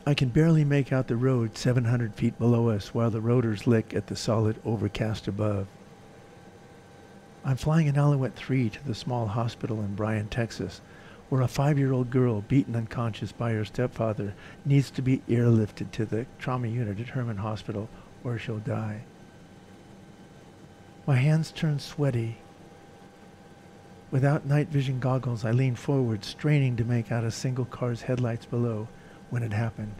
I can barely make out the road 700 feet below us while the rotors lick at the solid overcast above. I'm flying an Alouette 3 to the small hospital in Bryan, Texas, where a 5-year-old girl beaten unconscious by her stepfather needs to be airlifted to the trauma unit at Herman Hospital or she'll die. My hands turn sweaty. Without night vision goggles, I lean forward, straining to make out a single car's headlights below when it happened.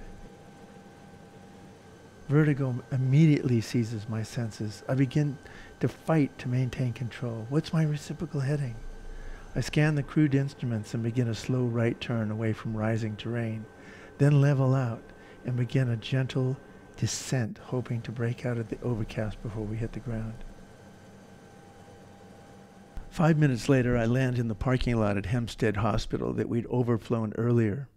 Vertigo immediately seizes my senses. I begin to fight to maintain control. What's my reciprocal heading? I scan the crude instruments and begin a slow right turn away from rising terrain, then level out and begin a gentle descent, hoping to break out of the overcast before we hit the ground. 5 minutes later, I land in the parking lot at Hempstead Hospital that we'd overflown earlier.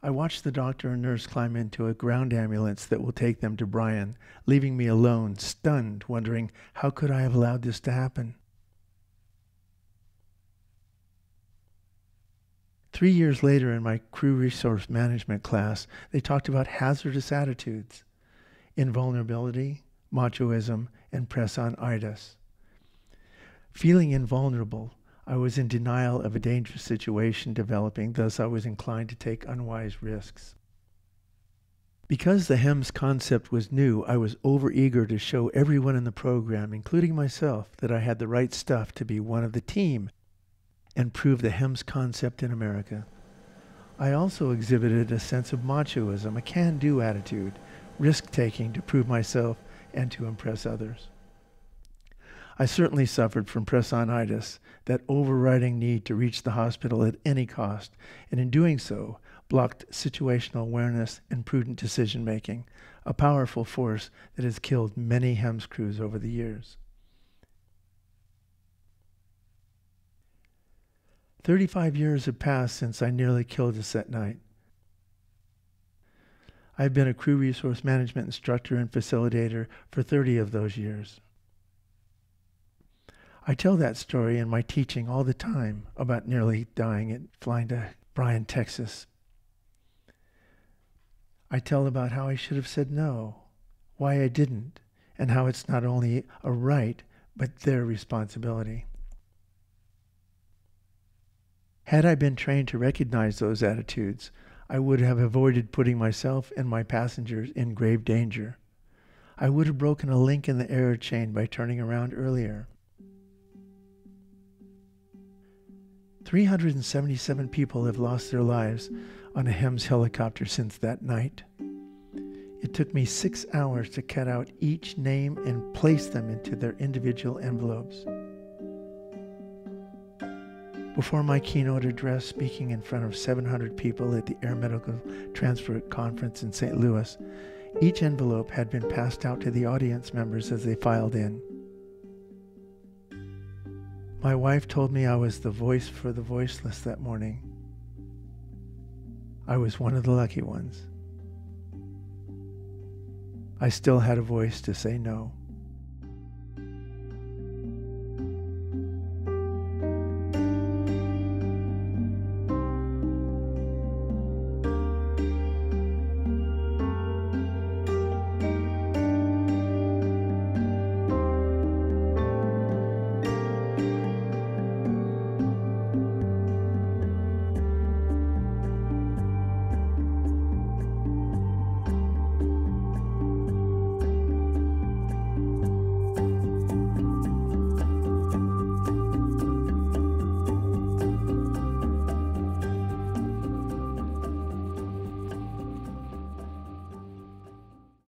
I watch the doctor and nurse climb into a ground ambulance that will take them to Bryan, leaving me alone, stunned, wondering how could I have allowed this to happen. 3 years later in my crew resource management class, they talked about hazardous attitudes, invulnerability, machoism, and press-on-itis. Feeling invulnerable, I was in denial of a dangerous situation developing, thus I was inclined to take unwise risks. Because the HEMS concept was new, I was overeager to show everyone in the program, including myself, that I had the right stuff to be one of the team and prove the HEMS concept in America. I also exhibited a sense of machoism, a can-do attitude, risk-taking to prove myself and to impress others. I certainly suffered from press-on-itis, that overriding need to reach the hospital at any cost, and in doing so, blocked situational awareness and prudent decision-making, a powerful force that has killed many HEMS crews over the years. 35 years have passed since I nearly killed us that night. I've been a crew resource management instructor and facilitator for 30 of those years. I tell that story in my teaching all the time about nearly dying and flying to Bryan, Texas. I tell about how I should have said no, why I didn't, and how it's not only a right, but their responsibility. Had I been trained to recognize those attitudes, I would have avoided putting myself and my passengers in grave danger. I would have broken a link in the error chain by turning around earlier. 377 people have lost their lives on a HEMS helicopter since that night. It took me 6 hours to cut out each name and place them into their individual envelopes. Before my keynote address, speaking in front of 700 people at the Air Medical Transfer Conference in St. Louis, each envelope had been passed out to the audience members as they filed in. My wife told me I was the voice for the voiceless that morning. I was one of the lucky ones. I still had a voice to say no.